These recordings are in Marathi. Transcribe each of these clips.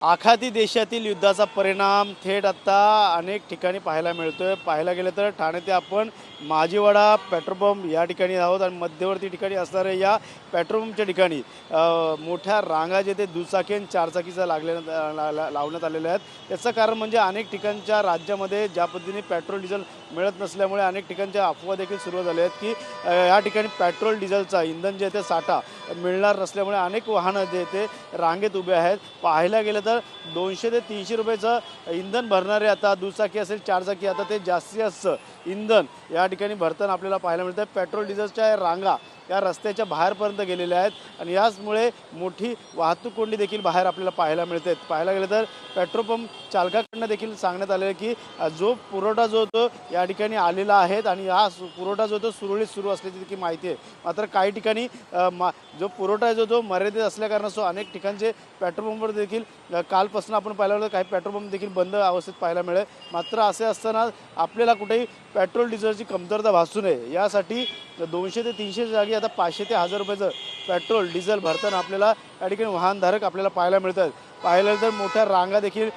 आखाती देशातील युद्धाचा परिणाम थेट आता अनेक ठिकाणी पाहायला मिळतोय. पाहायला गेलं तर ठाणे ते आपण माजीवाडा पेट्रोल पंप या ठिकाणी आहोत आणि मध्यवर्ती ठिकाणी असणाऱ्या या पेट्रोल पंपच्या ठिकाणी मोठ्या रांगा जे ते दुचाकी आणि चारचाकीचा लावण्यात आलेल्या आहेत. त्याचं कारण म्हणजे अनेक ठिकाणच्या राज्यामध्ये ज्या पद्धतीने पेट्रोल डिझेल मिळत नसल्यामुळे अनेक ठिकाणच्या अफवा देखील सुरू झाल्या आहेत की या ठिकाणी पेट्रोल डिझेलचा इंधन जे ते साठा मिळणार नसल्यामुळे अनेक वाहनं जे ते रांगेत उभे आहेत. पाहायला गेलं तर 200 ते 300 रुपयाचं इंधन भरणारे आता दुचाकी असेल चारचाकी आता ते जास्तीत जास्त इंधन या ठिकाणी भरताना आपल्याला पाहायला मिळतं. पेट्रोल डिझेलच्या रांगा या रस्त्याच्या बाहेरपर्यंत गेलेल्या आहेत आणि याचमुळे मोठी वाहतूक कोंडी देखील बाहेर आपल्याला पाहायला मिळते. पाहायला गेलं तर पेट्रोल पंप चालकाकडनं देखील सांगण्यात आलेलं की जो पुरवठा जो तो या ठिकाणी आलेला आहे आणि हा पुरवठा जो तो सुरळीत सुरू असल्याची देखील माहिती आहे. मात्र काही ठिकाणी जो पुरवठा जो तो मर्यादित असल्याकारणास्तव अनेक ठिकाणचे पेट्रोल पंपवर देखील कालपासून आपण पाहिलं होतं काही पेट्रोल पंप देखील बंद अवस्थेत पाहायला मिळेल. मात्र असे असताना आपल्याला कुठेही पेट्रोल डिझेलची कमतरता भासू नये यासाठी 200 ते 300 जागी आता 500 ते 1000 रुपयाचं पेट्रोल डिझेल भरताना आपल्याला या ठिकाणी वाहनधारक आपल्याला पाहायला मिळतात. पाहिलं तर मोठ्या रांगा देखील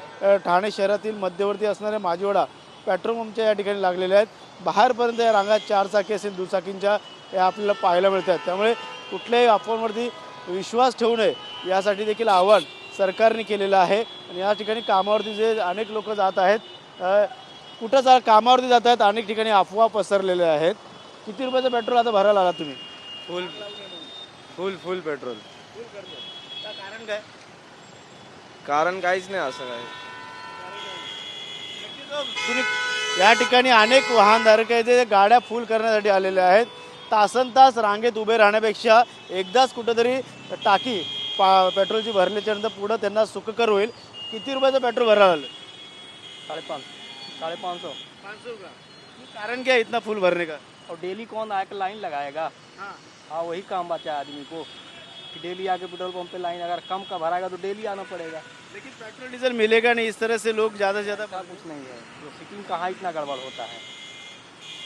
ठाणे शहरातील मध्यवर्ती असणाऱ्या माजीवाडा पेट्रोल पंपच्या या ठिकाणी लागलेल्या आहेत. बाहेरपर्यंत या रांगा चारचाकी असेल दुचाकींच्या या आपल्याला पाहायला मिळतात. त्यामुळे कुठल्याही अफवांवरती विश्वास ठेवू नये यासाठी देखील आवाहन सरकारने केलेलं आहे. आणि या ठिकाणी कामावरती जे अनेक लोक जात आहेत कुठं कामावरती जात आहेत अनेक ठिकाणी अफवा पसरलेल्या आहेत. किती रुपयाचं पेट्रोल आता भरायला आला तुम्ही? फुल फुल फुल पेट्रोल. कारण काय? कारण काहीच नाही असं काय. तुम्ही या ठिकाणी अनेक वाहनधारक आहेत जे गाड्या फुल करण्यासाठी आलेले आहेत. तासनतास रांगेत उभे राहण्यापेक्षा एकदाच कुठंतरी टाकी पेट्रोलची भरल्याच्यानंतर पुढं त्यांना सुखकर होईल. किती रुपयाचं पेट्रोल भरायला आलं? 550 500 का? कारण क्या है इतना फुल भरने का? और डेली कौन आकर लाइन लगाएगा? हाँ हाँ, वही काम बचा है आदमी को कि डेली आके पेट्रोल पंप पे लाइन, अगर कम का भराएगा तो डेली आना पड़ेगा। लेकिन पेट्रोल डीजल मिलेगा नहीं. इस तरह से लोग ज़्यादा से ज़्यादा ऐसा कुछ नहीं है, तो सिक्किम कहाँ इतना गड़बड़ होता है।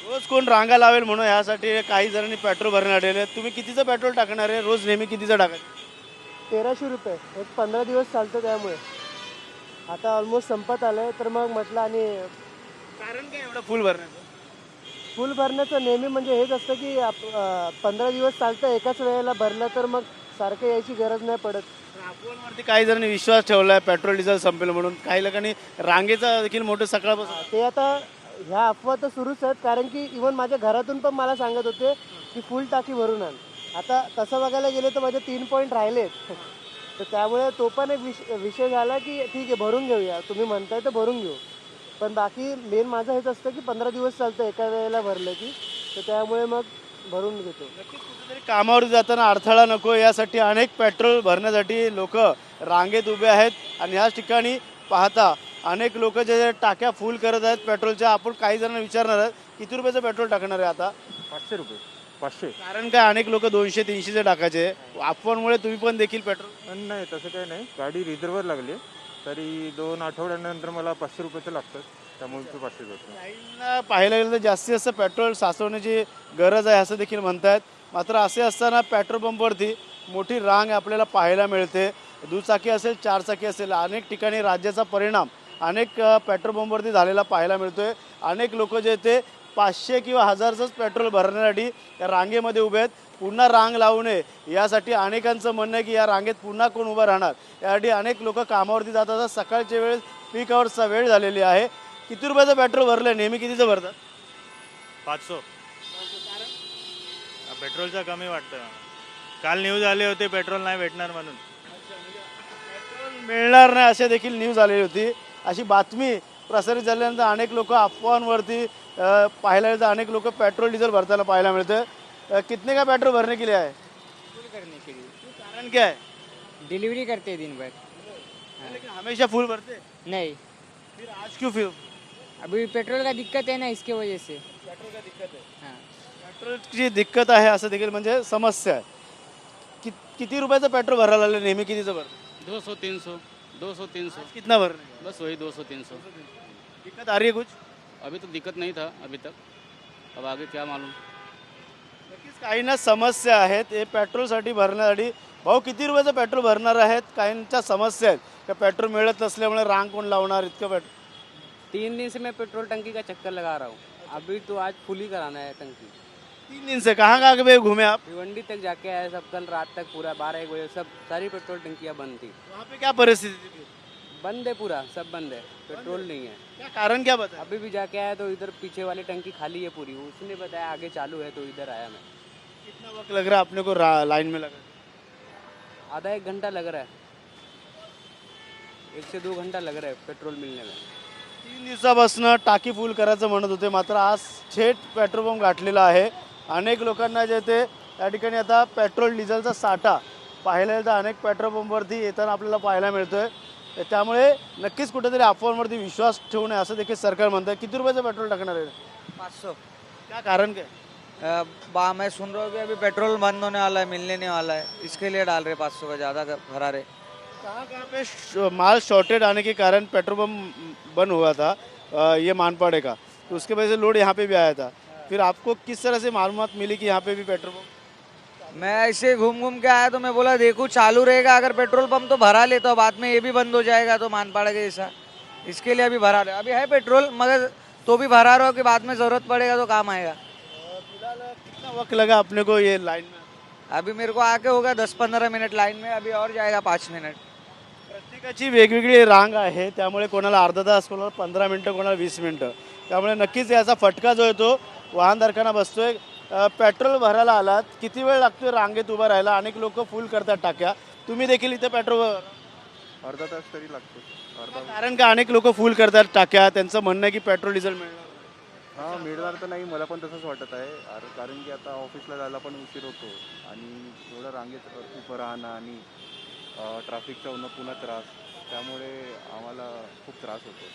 रोज कोण रांगा लावेल म्हणून यासाठी काही जणांनी पेट्रोल भरणार आलेले आहेत. तुम्ही कितीचं पेट्रोल टाकणार आहे? रोज नेहमी कितीचं टाकायचं? 1300 रुपये. एक 15 दिवस चालतं त्यामुळे आता ऑलमोस्ट संपत आलं तर मग म्हटलं. आणि कारण काय एवढं फुल भरण्याचं? फुल भरण्याचं नेहमी म्हणजे हेच असतं की 15 दिवस चालतं एकाच वेळेला भरलं तर मग सारखं यायची गरज नाही पडत. अफवांवरती काही जणांनी विश्वास ठेवला आहे पेट्रोल डिझेल संपेल म्हणून. काही लोकांनी रांगेचा देखील मोठं सकाळपासून ते आता ह्या अफवा तर सुरूच आहेत, कारण की इवन माझ्या घरातून पण मला सांगत होते की फुल टाकी भरून आण. आता तसं बघायला गेले तर माझे 3 पॉईंट राहिलेत. तर त्यामुळे तो पण एक विषय झाला की ठीक आहे भरून घेऊया, तुम्ही म्हणताय तर भरून घेऊ. पण बाकी मेन माझं हेच असतं की 15 दिवस चालतं एका वेळेला भरलं की, तर त्यामुळे मग भरून घेतो. नक्कीच कुठेतरी कामावर जाताना अडथळा नको यासाठी अनेक पेट्रोल भरण्यासाठी लोक रांगेत उभे आहेत. आणि याच ठिकाणी पाहता अनेक लोक जे टाक्या फुल करत आहेत पेट्रोलच्या. आपण काही जणांना विचारणार आहोत किती रुपयाचं पेट्रोल टाकणार आहे आता? 500 रुपये. 500 कारण काय अनेक लोक 200-300चे टाकायचे. अफवांमुळे तुम्ही पण देखील पेट्रोल नाही, तसं काही नाही. गाडी रिझर्वर लागली तरी 2 आठवड्यानंतर मला 500 रुपयाचं लागतं, त्यामुळे ते 500 होतं. काहींना पाहायला गेलं तर जास्तीत जास्त पेट्रोल साचवण्याची गरज आहे असं देखील म्हणतात. मात्र असे असताना पेट्रोल पंपवरती मोठी रांग आपल्याला पाहायला मिळते. दुचाकी असेल चारचाकी असेल अनेक ठिकाणी राज्याचा परिणाम अनेक पेट्रोल पंपवरती झालेला पाहायला मिळतोय. अनेक लोक जे ते 500 किंवा 1000चंच पेट्रोल भरण्यासाठी या रांगेमध्ये उभे आहेत. पुन्हा रांग लावू नये यासाठी अनेकांचं म्हणणं आहे की या रांगेत पुन्हा कोण उभं राहणार. यासाठी अनेक लोक कामावरती जातात. सकाळच्या वेळेस पीक आवर्सचा वेळ झालेली आहे. किती रुपयाचं पेट्रोल भरलं? नेहमी कितीचं भरतात? 500. पेट्रोलचा कमी वाटतं. काल न्यूज आले होते पेट्रोल नाही भेटणार म्हणून. पेट्रोल मिळणार नाही असे देखील न्यूज आलेली होती. अशी बातमी प्रसारित झाल्यानंतर अनेक लोक अफवांवरती पाहायला गेलं तर अनेक लोक पेट्रोल डिझेल भरताना पाहायला मिळतं. कितने का पेट्रोल भरने के लिए आहे? फुल करने के लिए कारण क्या है? डिलीवरी करते हैं दिन भर। लेकिन हमेशा फुल भरते नहीं, फिर आज क्यों फिर? अभी पेट्रोल का दिक्कत है ना, इसके वजह से। पेट्रोल का दिक्कत है. हाँ, पेट्रोलची दिक्कत आहे असं देखील म्हणजे समस्या आहे. किती रुपयाचं पेट्रोल भरायला लागलं? नेहमी कितीचं भरतं? 200-300, 200-300, कितना भरणे? बस वही 200-300। दिक्कत आ रही है कुछ? अभी तो दिक्कत नहीं था अभी तक, अब आगे क्या मालूम। नक्कीच काहींना समस्या आहेत. हे पेट्रोलसाठी भरण्यासाठी भाऊ किती रुपयाचं पेट्रोल भरणार आहेत? काहींच्या समस्या आहेत का पेट्रोल मिळत नसल्यामुळे रांग कोण लावणार इतकं 3 दिन से मैं पेट्रोल टंकी का चक्कर लगा रहा हूँ, अभी तो आज फुल ही कराना है टंकी। 3 दिन से कहाँ कहाँ पे घूमे आप? भिवंडी तक जाके आए सब, कल रात तक पूरा 12-1 बजे सब सारी पेट्रोल टंकियाँ बंद थी। वहाँ पे क्या परिस्थिति थी? बंद है पूरा, सब बंद है, पेट्रोल नहीं है। क्या कारण क्या बता? अभी भी जाके आया तो इधर पीछे वाली टंकी खाली है पूरी, उसने बताया आगे चालू है, तो इधर आया मैं। कितना वक्त लग रहा है अपने को लाइन में लगा? आधा 1 घंटा लग रहा है, 1 से 2 घंटा लग रहा है पेट्रोल मिलने में। 3 दिवसापासून टाकी फुल करायचं म्हणत होते, मात्र आज थेट पेट्रोल पंप गाठलेला आहे. अनेक लोकांना जे ते या ठिकाणी आता पेट्रोल डिझेलचा साठा पाहायला येतं अनेक पेट्रोल पंपवरती येताना आपल्याला पाहायला मिळतोय. त्यामुळे नक्कीच कुठेतरी अफवांवरती विश्वास ठेवू नये असं देखील सरकार म्हणतं. किती रुपयाचं पेट्रोल टाकणार आहे? 500। क्या कारण काय? मैं सुन रहा हूँ कि अभी पेट्रोल बंद होने वाला है, मिलने नहीं वाला है, इसके लिए डाल रहे 500 का ज़्यादा भरा रहे। कहाँ पे माल शॉर्टेड आने के कारण पेट्रोल पंप बंद हुआ था ये मानपाड़े का, तो उसके वजह से लोड यहाँ पे भी आया था. फिर आपको किस तरह से मालूमात मिली कि यहाँ पे भी पेट्रोल पंप? मैं ऐसे घूम घूम के आया तो मैं बोला देखूँ चालू रहेगा, अगर पेट्रोल पंप तो भरा लेता हूँ, बाद में ये भी बंद हो जाएगा तो मानपाड़ा के जैसा, इसके लिए अभी भरा रहे. अभी है पेट्रोल मगर तो भी भरा रहा हो कि बाद में ज़रूरत पड़ेगा तो काम आएगा. फिलहाल कितना वक्त लगा अपने को ये लाइन में? अभी मेरे को आके होगा 10-15 मिनट लाइन में, अभी और जाएगा 5 मिनट. प्रत्येकाची वेगवेगळी रांग आहे, त्यामुळे कोणाला अर्धा तास, कोणाला 15 मिनटं, कोणाला 20 मिनटं. त्यामुळे नक्कीच याचा फटका जो आहे तो वाहनधारकांना बसतोय. पेट्रोल भरायला आलात, किती वेळ लागतोय रांगेत उभं राहायला? अनेक लोक फुल करतात टाक्या, तुम्ही देखील इथे पेट्रोल अर्धा तास तरी लागतो. कारण का अनेक लोक फुल करतात टाक्या, त्यांचं म्हणणं आहे की पेट्रोल डिझेल मिळणार. हां, मिळणार तर नाही, मला पण तसंच वाटत आहे. कारण की आता ऑफिसला जायला पण उशीर होतो आणि एवढं रांगेत उभं राहणं आणि ट्रॅफिकचा पुन्हा त्रास, त्यामुळे आम्हाला खूप त्रास होतो.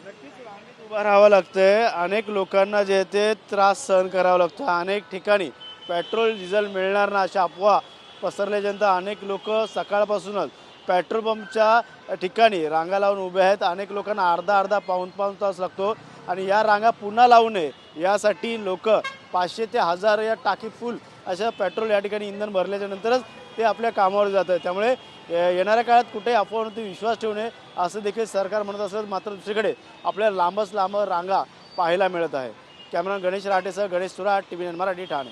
नक्कीच रांगेत उभं राहावं लागतंय. अनेक लोकांना जे ते त्रास सहन करावा लागतो. अनेक ठिकाणी पेट्रोल डिझेल मिळणार ना अशा अफवा पसरल्यानंतर अनेक लोक सकाळपासूनच पेट्रोल पंपच्या ठिकाणी रांगा लावून उभे आहेत. अनेक लोकांना अर्धा पाऊण तास लागतो आणि या रांगा पुन्हा लावू नये यासाठी लोक 500 ते 1000 या टाकी फुल अशा पेट्रोल या ठिकाणी इंधन भरल्याच्या नंतरच ते आपल्या कामावर जात आहेत. त्यामुळे येणाऱ्या काळात कुठेही अफवांवरती विश्वास ठेवू नये असं देखील सरकार म्हणत असलं, मात्र दुसरीकडे आपल्याला लांबच लांब रांगा पाहायला मिळत आहे. कॅमेरामॅन गणेश राठेसह गणेश सुराट, TV9 मराठी, ठाणे.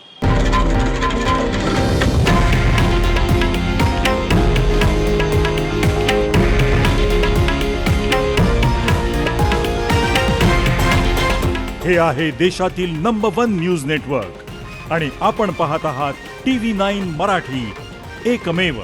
हे आहे देशातील नंबर 1 न्यूज नेटवर्क आणि आपण पाहत आहात TV9 मराठी, एकमेव.